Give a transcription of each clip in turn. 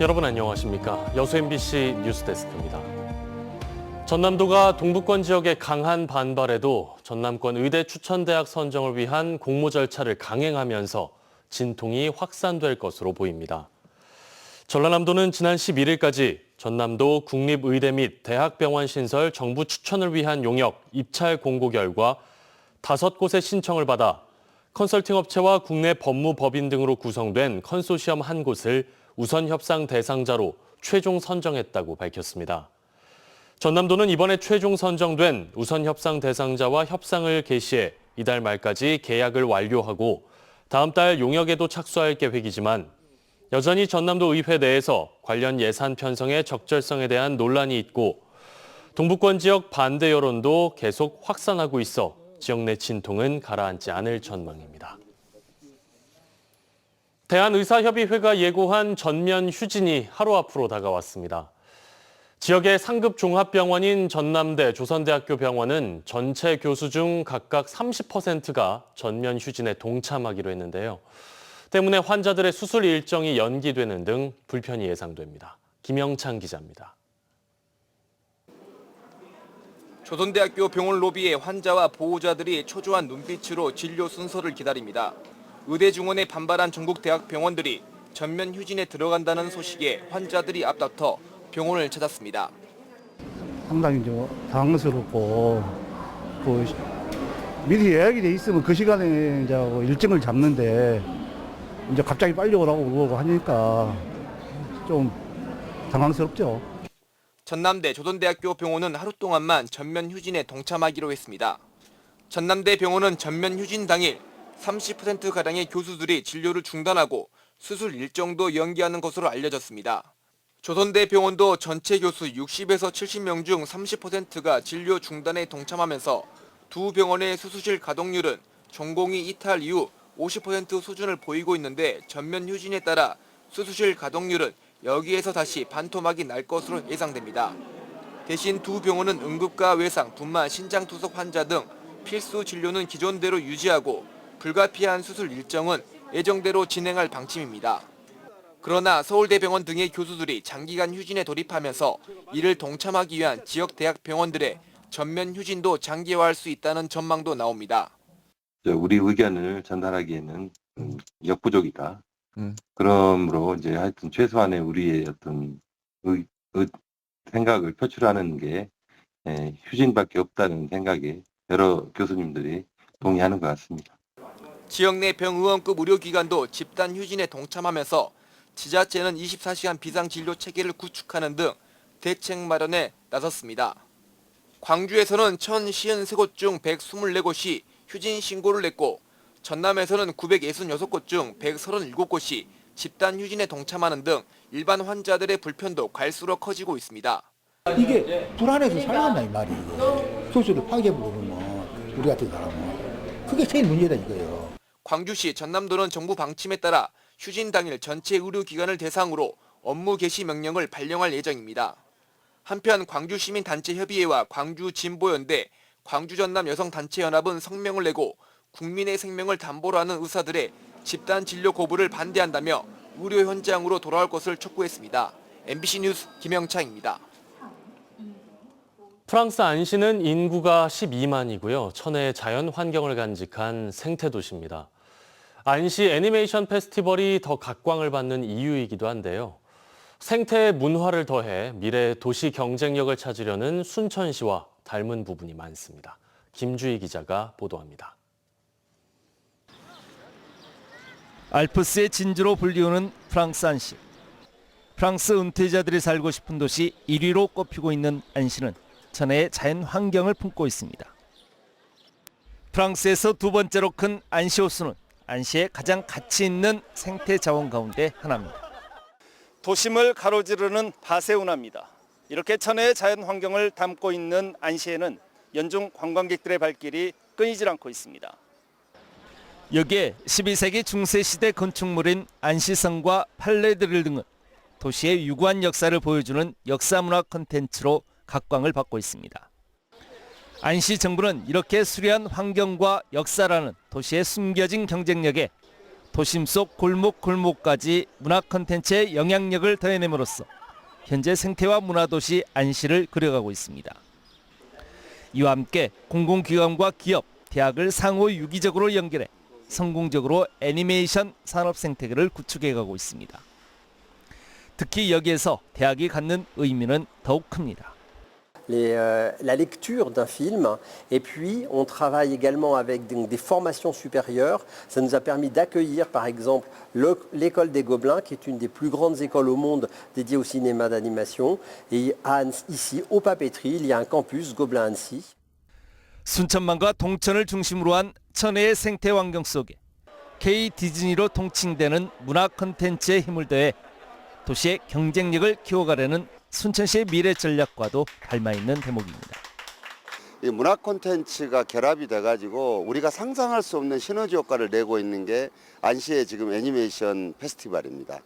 여러분 안녕하십니까? 여수 MBC 뉴스데스크입니다. 전남도가 동부권 지역의 강한 반발에도 전남권 의대 추천대학 선정을 위한 공모 절차를 강행하면서 진통이 확산될 것으로 보입니다. 전라남도는 지난 11일까지 전남도 국립의대 및 대학병원 신설 정부 추천을 위한 용역 입찰 공고 결과 5곳의 신청을 받아 컨설팅 업체와 국내 법무법인 등으로 구성된 컨소시엄 한 곳을 우선 협상 대상자로 최종 선정했다고 밝혔습니다. 전남도는 이번에 최종 선정된 우선 협상 대상자와 협상을 개시해 이달 말까지 계약을 완료하고 다음 달 용역에도 착수할 계획이지만 여전히 전남도 의회 내에서 관련 예산 편성의 적절성에 대한 논란이 있고 동부권 지역 반대 여론도 계속 확산하고 있어 지역 내 진통은 가라앉지 않을 전망입니다. 대한의사협의회가 예고한 전면 휴진이 하루 앞으로 다가왔습니다. 지역의 상급 종합병원인 전남대, 조선대학교 병원은 전체 교수 중 각각 30%가 전면 휴진에 동참하기로 했는데요. 때문에 환자들의 수술 일정이 연기되는 등 불편이 예상됩니다. 김영창 기자입니다. 조선대학교 병원 로비에 환자와 보호자들이 초조한 눈빛으로 진료 순서를 기다립니다. 의대 중원에 반발한 전국 대학 병원들이 전면 휴진에 들어간다는 소식에 환자들이 앞다퉈 병원을 찾았습니다. 상당히 좀 당황스럽고 미리 예약이 돼 있으면 그 시간에 이제 일정을 잡는데 이제 갑자기 빨리 오라고 그러고 하니까 좀 당황스럽죠. 전남대 조선대학교 병원은 하루 동안만 전면 휴진에 동참하기로 했습니다. 전남대 병원은 전면 휴진 당일 30%가량의 교수들이 진료를 중단하고 수술 일정도 연기하는 것으로 알려졌습니다. 조선대 병원도 전체 교수 60에서 70명 중 30%가 진료 중단에 동참하면서 두 병원의 수술실 가동률은 전공의 이탈 이후 50% 수준을 보이고 있는데 전면 휴진에 따라 수술실 가동률은 여기에서 다시 반토막이 날 것으로 예상됩니다. 대신 두 병원은 응급과 외상, 분만, 신장투석 환자 등 필수 진료는 기존대로 유지하고 불가피한 수술 일정은 예정대로 진행할 방침입니다. 그러나 서울대병원 등의 교수들이 장기간 휴진에 돌입하면서 이를 동참하기 위한 지역 대학 병원들의 전면 휴진도 장기화할 수 있다는 전망도 나옵니다. 우리 의견을 전달하기에는 역부족이다. 그러므로 이제 하여튼 최소한의 우리의 어떤 생각을 표출하는 게 휴진밖에 없다는 생각에 여러 교수님들이 동의하는 것 같습니다. 지역 내 병의원급 의료기관도 집단 휴진에 동참하면서 지자체는 24시간 비상진료 체계를 구축하는 등 대책 마련에 나섰습니다. 광주에서는 1,053곳 중 124곳이 휴진 신고를 냈고 전남에서는 966곳 중 137곳이 집단 휴진에 동참하는 등 일반 환자들의 불편도 갈수록 커지고 있습니다. 이게 불안해서 살겠나 이 말이 이게. 수술을 파기해보고 그러면 우리 같은 사람은 그게 제일 문제다 이거예요. 광주시 전남도는 정부 방침에 따라 휴진 당일 전체 의료기관을 대상으로 업무 개시 명령을 발령할 예정입니다. 한편 광주시민단체협의회와 광주진보연대, 광주전남여성단체연합은 성명을 내고 국민의 생명을 담보로 하는 의사들의 집단 진료 거부를 반대한다며 의료 현장으로 돌아올 것을 촉구했습니다. MBC 뉴스 김영창입니다. 프랑스 안시는 인구가 12만이고요. 천혜의 자연 환경을 간직한 생태 도시입니다. 안시 애니메이션 페스티벌이 더 각광을 받는 이유이기도 한데요. 생태 문화를 더해 미래 도시 경쟁력을 찾으려는 순천시와 닮은 부분이 많습니다. 김주희 기자가 보도합니다. 알프스의 진주로 불리우는 프랑스 안시. 프랑스 은퇴자들이 살고 싶은 도시 1위로 꼽히고 있는 안시는 천혜의 자연 환경을 품고 있습니다. 프랑스에서 두 번째로 큰 안시 호수는 안시의 가장 가치 있는 생태 자원 가운데 하나입니다. 도심을 가로지르는 바세운하입니다. 이렇게 천혜의 자연 환경을 담고 있는 안시에는 연중 관광객들의 발길이 끊이질 않고 있습니다. 여기에 12세기 중세 시대 건축물인 안시성과 팔레드릴 등은 도시의 유구한 역사를 보여주는 역사문화 콘텐츠로 각광을 받고 있습니다. 안시 정부는 이렇게 수려한 환경과 역사라는 도시의 숨겨진 경쟁력에 도심 속 골목골목까지 문화 콘텐츠의 영향력을 더해냄으로써 현재 생태와 문화도시 안시를 그려가고 있습니다. 이와 함께 공공기관과 기업, 대학을 상호 유기적으로 연결해 성공적으로 애니메이션 산업 생태계를 구축해가고 있습니다. 특히 여기에서 대학이 갖는 의미는 더욱 큽니다. La lecture d'un film et puis on travaille également avec des formations supérieures. Ça nous a permis d'accueillir par exemple l'école des Gobelins qui est une des plus grandes écoles au monde dédiée au cinéma d'animation et ici au Papeterie il y a un campus Gobelin Annecy. 순천만과 동천을 중심으로 한 천혜의 생태 환경 속에 K 디즈니로 통칭되는 문화 콘텐츠의 힘을 더해 도시의 경쟁력을 키워가려는 순천시의 미래 전략과도 닮아있는 대목입니다. 이 문화 콘텐츠가 결합이 돼가지고 우리가 상상할 수 없는 시너지 효과를 내고 있는 게 안시의 지금 애니메이션 페스티벌입니다.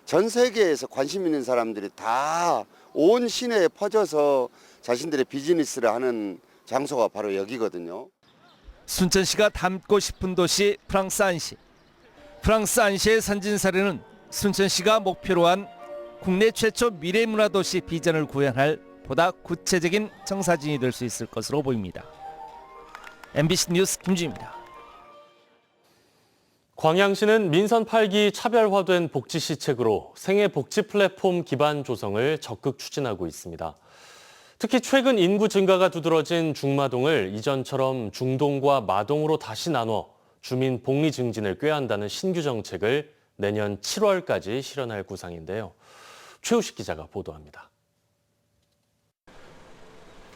전 세계에서 관심 있는 사람들이 다 온 시내에 퍼져서 자신들의 비즈니스를 하는 장소가 바로 여기거든요. 순천시가 닮고 싶은 도시 프랑스 안시. 프랑스 안시의 선진사례는 순천시가 목표로 한 국내 최초 미래문화도시 비전을 구현할 보다 구체적인 청사진이 될 수 있을 것으로 보입니다. MBC 뉴스 김주희입니다. 광양시는 민선 8기 차별화된 복지 시책으로 생애 복지 플랫폼 기반 조성을 적극 추진하고 있습니다. 특히 최근 인구 증가가 두드러진 중마동을 이전처럼 중동과 마동으로 다시 나눠 주민 복리 증진을 꾀한다는 신규 정책을 내년 7월까지 실현할 구상인데요. 최우식 기자가 보도합니다.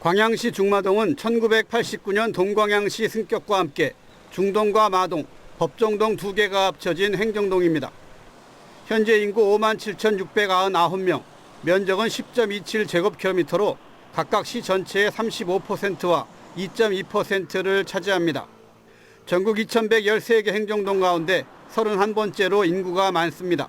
광양시 중마동은 1989년 동광양시 승격과 함께 중동과 마동, 법정동 두 개가 합쳐진 행정동입니다. 현재 인구 57,699명, 면적은 10.27제곱킬로미터로 각각 시 전체의 35%와 2.2%를 차지합니다. 전국 2,113개 행정동 가운데 31번째로 인구가 많습니다.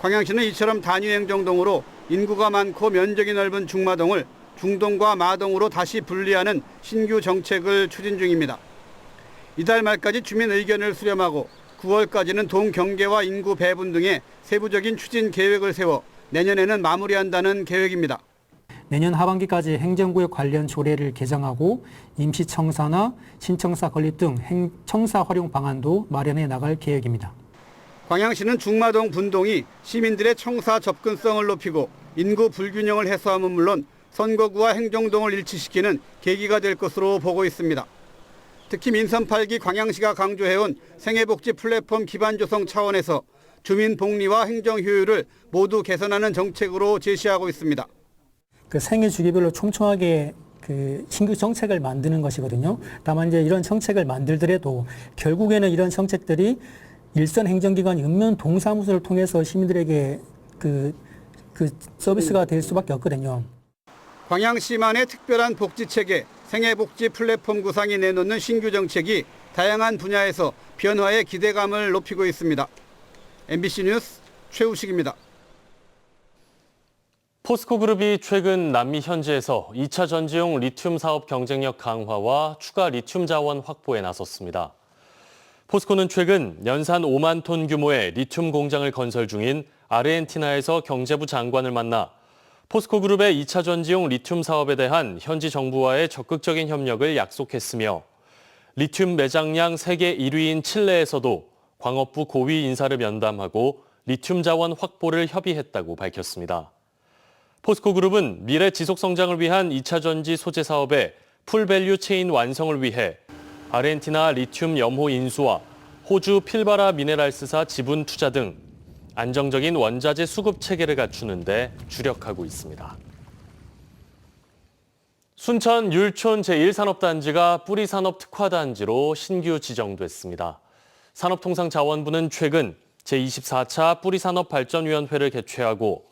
광양시는 이처럼 단위 행정동으로 인구가 많고 면적이 넓은 중마동을 중동과 마동으로 다시 분리하는 신규 정책을 추진 중입니다. 이달 말까지 주민 의견을 수렴하고 9월까지는 동 경계와 인구 배분 등의 세부적인 추진 계획을 세워 내년에는 마무리한다는 계획입니다. 내년 하반기까지 행정구역 관련 조례를 개정하고 임시청사나 신청사 건립 등 청사 활용 방안도 마련해 나갈 계획입니다. 광양시는 중마동 분동이 시민들의 청사 접근성을 높이고 인구 불균형을 해소함은 물론 선거구와 행정동을 일치시키는 계기가 될 것으로 보고 있습니다. 특히 민선 8기 광양시가 강조해온 생애복지 플랫폼 기반 조성 차원에서 주민 복리와 행정 효율을 모두 개선하는 정책으로 제시하고 있습니다. 그 생애 주기별로 촘촘하게 그 신규 정책을 만드는 것이거든요. 다만 이제 이런 정책을 만들더라도 결국에는 이런 정책들이 일선 행정기관 읍면 동사무소를 통해서 시민들에게 그 서비스가 될 수밖에 없거든요. 광양시만의 특별한 복지체계, 생애복지 플랫폼 구상이 내놓는 신규 정책이 다양한 분야에서 변화의 기대감을 높이고 있습니다. MBC 뉴스 최우식입니다. 포스코그룹이 최근 남미 현지에서 2차 전지용 리튬 사업 경쟁력 강화와 추가 리튬 자원 확보에 나섰습니다. 포스코는 최근 연산 5만 톤 규모의 리튬 공장을 건설 중인 아르헨티나에서 경제부 장관을 만나 포스코그룹의 2차 전지용 리튬 사업에 대한 현지 정부와의 적극적인 협력을 약속했으며 리튬 매장량 세계 1위인 칠레에서도 광업부 고위 인사를 면담하고 리튬 자원 확보를 협의했다고 밝혔습니다. 포스코그룹은 미래 지속 성장을 위한 2차 전지 소재 사업의 풀밸류 체인 완성을 위해 아르헨티나 리튬 염호 인수와 호주 필바라 미네랄스사 지분 투자 등 안정적인 원자재 수급 체계를 갖추는 데 주력하고 있습니다. 순천 율촌 제1산업단지가 뿌리산업 특화단지로 신규 지정됐습니다. 산업통상자원부는 최근 제24차 뿌리산업발전위원회를 개최하고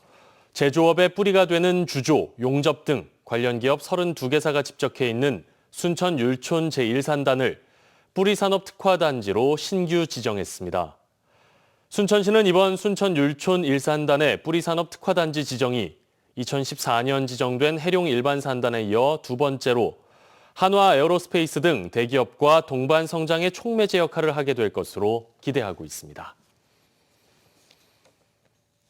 제조업의 뿌리가 되는 주조, 용접 등 관련 기업 32개사가 집적해 있는 순천 율촌 제1산단을 뿌리산업 특화단지로 신규 지정했습니다. 순천시는 이번 순천 율촌 1산단의 뿌리산업 특화단지 지정이 2014년 지정된 해룡 일반산단에 이어 두 번째로 한화 에어로스페이스 등 대기업과 동반 성장의 촉매제 역할을 하게 될 것으로 기대하고 있습니다.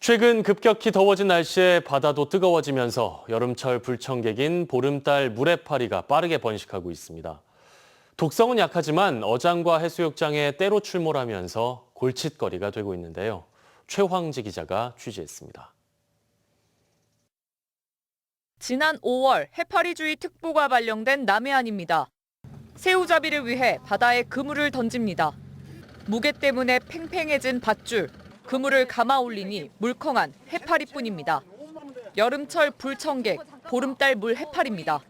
최근 급격히 더워진 날씨에 바다도 뜨거워지면서 여름철 불청객인 보름달 물해파리가 빠르게 번식하고 있습니다. 독성은 약하지만 어장과 해수욕장에 때로 출몰하면서 골칫거리가 되고 있는데요. 최황지 기자가 취재했습니다. 지난 5월 해파리주의 특보가 발령된 남해안입니다. 새우잡이를 위해 바다에 그물을 던집니다. 무게 때문에 팽팽해진 밧줄, 그물을 감아 올리니 물컹한 해파리뿐입니다. 여름철 불청객, 보름달 물 해파리입니다.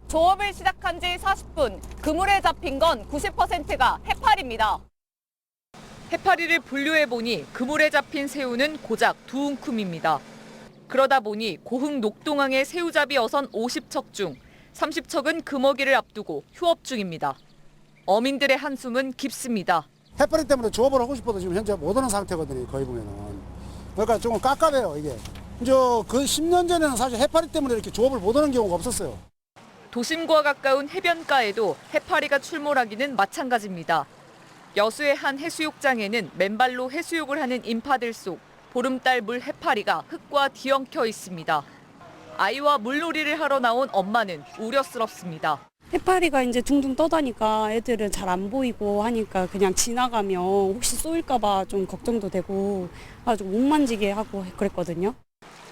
조업을 시작한 지 40분, 그물에 잡힌 건 90%가 해파리입니다. 해파리를 분류해보니 그물에 잡힌 새우는 고작 2움큼입니다. 그러다 보니 고흥 녹동항의 새우잡이 어선 50척 중 30척은 금어기를 앞두고 휴업 중입니다. 어민들의 한숨은 깊습니다. 해파리 때문에 조업을 하고 싶어도 지금 현재 못 하는 상태거든요, 거의 보면은. 그러니까 조금 깝깝해요, 이게. 그 10년 전에는 사실 해파리 때문에 이렇게 조업을 못 하는 경우가 없었어요. 도심과 가까운 해변가에도 해파리가 출몰하기는 마찬가지입니다. 여수의 한 해수욕장에는 맨발로 해수욕을 하는 인파들 속 보름달 물 해파리가 흙과 뒤엉켜 있습니다. 아이와 물놀이를 하러 나온 엄마는 우려스럽습니다. 해파리가 이제 둥둥 떠다니까 애들은 잘 안 보이고 하니까 그냥 지나가면 혹시 쏘일까봐 좀 걱정도 되고 아주 못 만지게 하고 그랬거든요.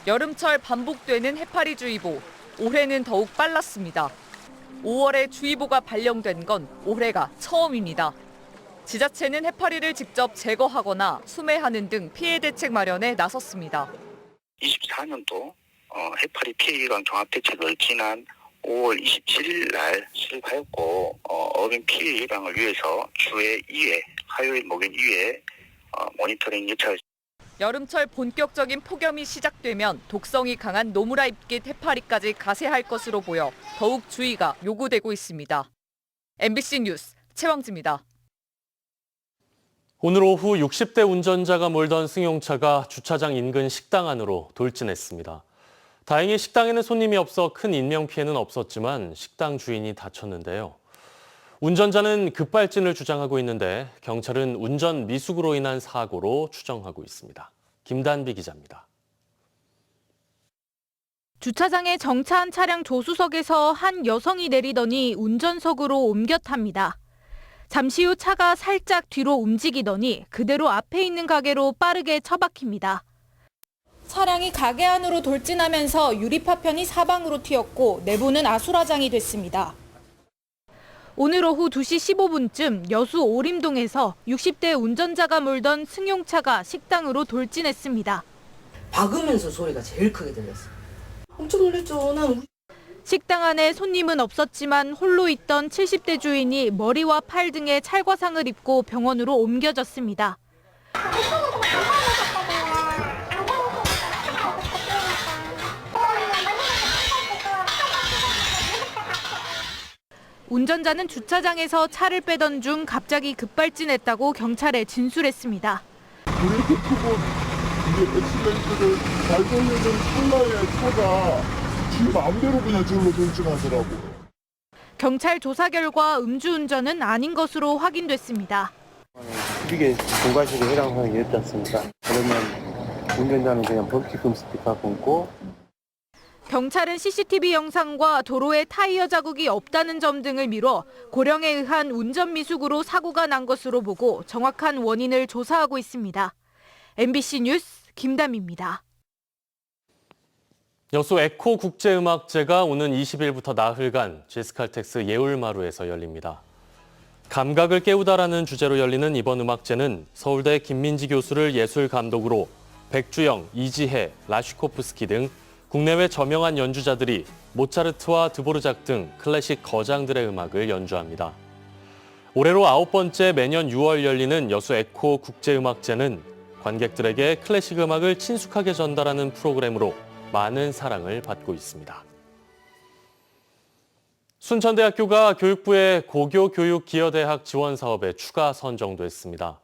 여름철 반복되는 해파리주의보, 올해는 더욱 빨랐습니다. 5월에 주의보가 발령된 건 올해가 처음입니다. 지자체는 해파리를 직접 제거하거나 수매하는 등 피해 대책 마련에 나섰습니다. 24년도 해파리 피해 예방 종합 대책을 지난 5월 27일 날 수립하였고 어민 피해 예방을 위해서 주에 2회, 화요일, 목요일 2회 모니터링 예찰. 여름철 본격적인 폭염이 시작되면 독성이 강한 노무라 잎깃 해파리까지 가세할 것으로 보여 더욱 주의가 요구되고 있습니다. MBC 뉴스 최황지입니다. 오늘 오후 60대 운전자가 몰던 승용차가 주차장 인근 식당 안으로 돌진했습니다. 다행히 식당에는 손님이 없어 큰 인명피해는 없었지만 식당 주인이 다쳤는데요. 운전자는 급발진을 주장하고 있는데 경찰은 운전 미숙으로 인한 사고로 추정하고 있습니다. 김단비 기자입니다. 주차장에 정차한 차량 조수석에서 한 여성이 내리더니 운전석으로 옮겨 탑니다. 잠시 후 차가 살짝 뒤로 움직이더니 그대로 앞에 있는 가게로 빠르게 처박힙니다. 차량이 가게 안으로 돌진하면서 유리파편이 사방으로 튀었고 내부는 아수라장이 됐습니다. 오늘 오후 2시 15분쯤 여수 오림동에서 60대 운전자가 몰던 승용차가 식당으로 돌진했습니다. 박으면서 소리가 제일 크게 들렸어요. 엄청 놀랐죠. 식당 안에 손님은 없었지만 홀로 있던 70대 주인이 머리와 팔 등에 찰과상을 입고 병원으로 옮겨졌습니다. 운전자는 주차장에서 차를 빼던 중 갑자기 급발진했다고 경찰에 진술했습니다. 이렇게 크고 엑셀레이터를 잘 돌리는 찰나에 차가 지 마음대로 그냥 저로 돌진하더라고요. 경찰 조사 결과 음주운전은 아닌 것으로 확인됐습니다. 이게 공과실에 해당하는 게 있지 않습니까? 그러면 운전자는 그냥 범칙금 스티커 끊고. 경찰은 CCTV 영상과 도로에 타이어 자국이 없다는 점 등을 미뤄 고령에 의한 운전 미숙으로 사고가 난 것으로 보고 정확한 원인을 조사하고 있습니다. MBC 뉴스 김담입니다. 여수 에코 국제음악제가 오는 20일부터 나흘간 제스칼텍스 예울마루에서 열립니다. 감각을 깨우다라는 주제로 열리는 이번 음악제는 서울대 김민지 교수를 예술 감독으로 백주영, 이지혜, 라시코프스키 등 국내외 저명한 연주자들이 모차르트와 드보르작 등 클래식 거장들의 음악을 연주합니다. 올해로 9번째 매년 6월 열리는 여수 에코 국제음악제는 관객들에게 클래식 음악을 친숙하게 전달하는 프로그램으로 많은 사랑을 받고 있습니다. 순천대학교가 교육부의 고교교육기여대학 지원 사업에 추가 선정됐습니다.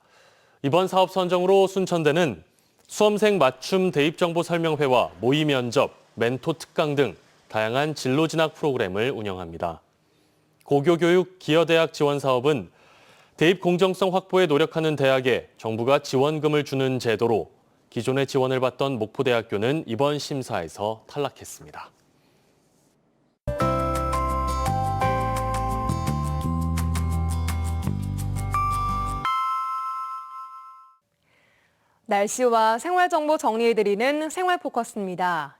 이번 사업 선정으로 순천대는 수험생 맞춤 대입정보 설명회와 모의 면접, 멘토 특강 등 다양한 진로 진학 프로그램을 운영합니다. 고교교육 기여대학 지원 사업은 대입 공정성 확보에 노력하는 대학에 정부가 지원금을 주는 제도로 기존에 지원을 받던 목포대학교는 이번 심사에서 탈락했습니다. 날씨와 생활정보 정리해드리는 생활포커스입니다.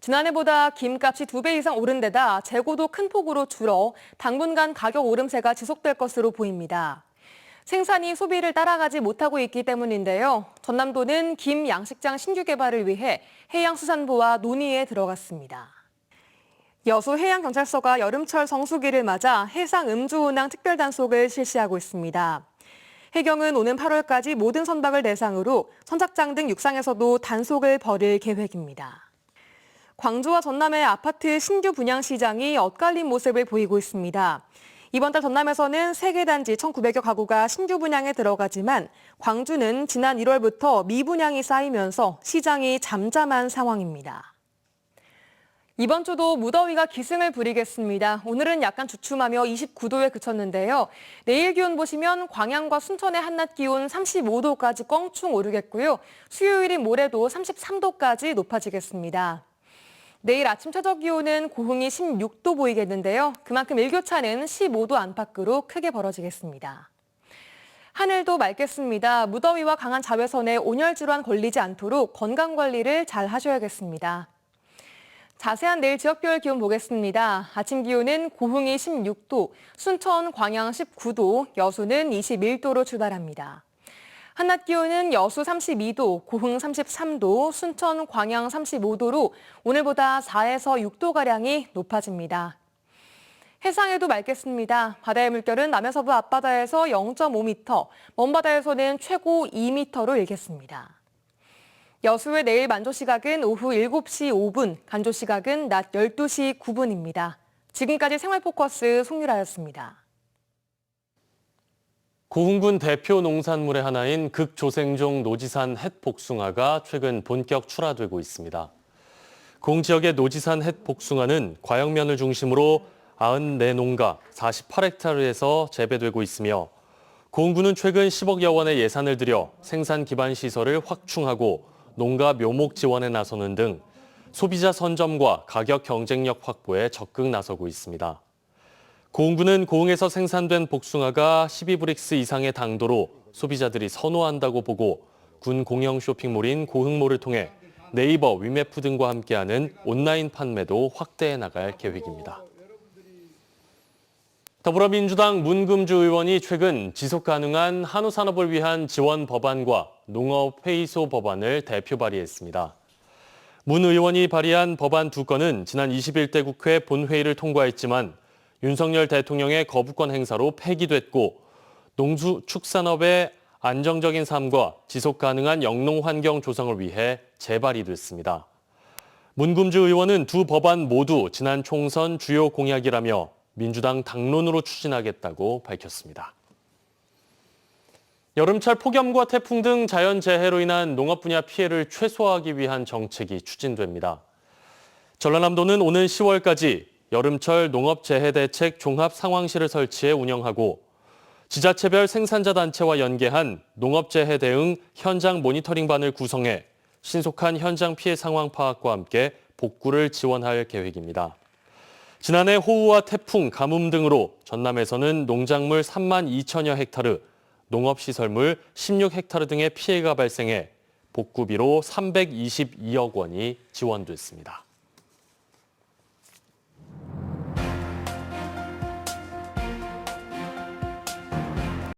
지난해보다 김값이 2배 이상 오른 데다 재고도 큰 폭으로 줄어 당분간 가격 오름세가 지속될 것으로 보입니다. 생산이 소비를 따라가지 못하고 있기 때문인데요. 전남도는 김 양식장 신규 개발을 위해 해양수산부와 논의에 들어갔습니다. 여수해양경찰서가 여름철 성수기를 맞아 해상 음주운항 특별단속을 실시하고 있습니다. 해경은 오는 8월까지 모든 선박을 대상으로 선착장 등 육상에서도 단속을 벌일 계획입니다. 광주와 전남의 아파트 신규 분양 시장이 엇갈린 모습을 보이고 있습니다. 이번 달 전남에서는 3개 단지 1,900여 가구가 신규 분양에 들어가지만 광주는 지난 1월부터 미분양이 쌓이면서 시장이 잠잠한 상황입니다. 이번 주도 무더위가 기승을 부리겠습니다. 오늘은 약간 주춤하며 29도에 그쳤는데요. 내일 기온 보시면 광양과 순천의 한낮 기온 35도까지 껑충 오르겠고요. 수요일인 모레도 33도까지 높아지겠습니다. 내일 아침 최저 기온은 고흥이 16도 보이겠는데요. 그만큼 일교차는 15도 안팎으로 크게 벌어지겠습니다. 하늘도 맑겠습니다. 무더위와 강한 자외선에 온열 질환 걸리지 않도록 건강 관리를 잘 하셔야겠습니다. 자세한 내일 지역별 기온 보겠습니다. 아침 기온은 고흥이 16도, 순천, 광양 19도, 여수는 21도로 출발합니다. 한낮 기온은 여수 32도, 고흥 33도, 순천, 광양 35도로 오늘보다 4에서 6도가량이 높아집니다. 해상에도 맑겠습니다. 바다의 물결은 남해서부 앞바다에서 0.5m, 먼바다에서는 최고 2m로 일겠습니다. 여수의 내일 만조 시각은 오후 7시 5분, 간조 시각은 낮 12시 9분입니다. 지금까지 생활포커스 송유라였습니다. 고흥군 대표 농산물의 하나인 극조생종 노지산 햇복숭아가 최근 본격 출하되고 있습니다. 고흥 지역의 노지산 햇복숭아는 과영면을 중심으로 94농가 48헥타르에서 재배되고 있으며 고흥군은 최근 10억여 원의 예산을 들여 생산 기반 시설을 확충하고 농가 묘목 지원에 나서는 등 소비자 선점과 가격 경쟁력 확보에 적극 나서고 있습니다. 고흥군은 고흥에서 생산된 복숭아가 12브릭스 이상의 당도로 소비자들이 선호한다고 보고 군 공영 쇼핑몰인 고흥몰을 통해 네이버, 위메프 등과 함께하는 온라인 판매도 확대해 나갈 계획입니다. 더불어민주당 문금주 의원이 최근 지속가능한 한우산업을 위한 지원 법안과 농업회의소 법안을 대표 발의했습니다. 문 의원이 발의한 법안 2건은 지난 21대 국회 본회의를 통과했지만 윤석열 대통령의 거부권 행사로 폐기됐고 농수축산업의 안정적인 삶과 지속가능한 영농 환경 조성을 위해 재발의됐습니다. 문금주 의원은 두 법안 모두 지난 총선 주요 공약이라며 민주당 당론으로 추진하겠다고 밝혔습니다. 여름철 폭염과 태풍 등 자연재해로 인한 농업 분야 피해를 최소화하기 위한 정책이 추진됩니다. 전라남도는 오는 10월까지 여름철 농업재해대책 종합상황실을 설치해 운영하고 지자체별 생산자 단체와 연계한 농업재해 대응 현장 모니터링반을 구성해 신속한 현장 피해 상황 파악과 함께 복구를 지원할 계획입니다. 지난해 호우와 태풍, 가뭄 등으로 전남에서는 농작물 3만 2천여 헥타르, 농업시설물 16헥타르 등의 피해가 발생해 복구비로 322억 원이 지원됐습니다.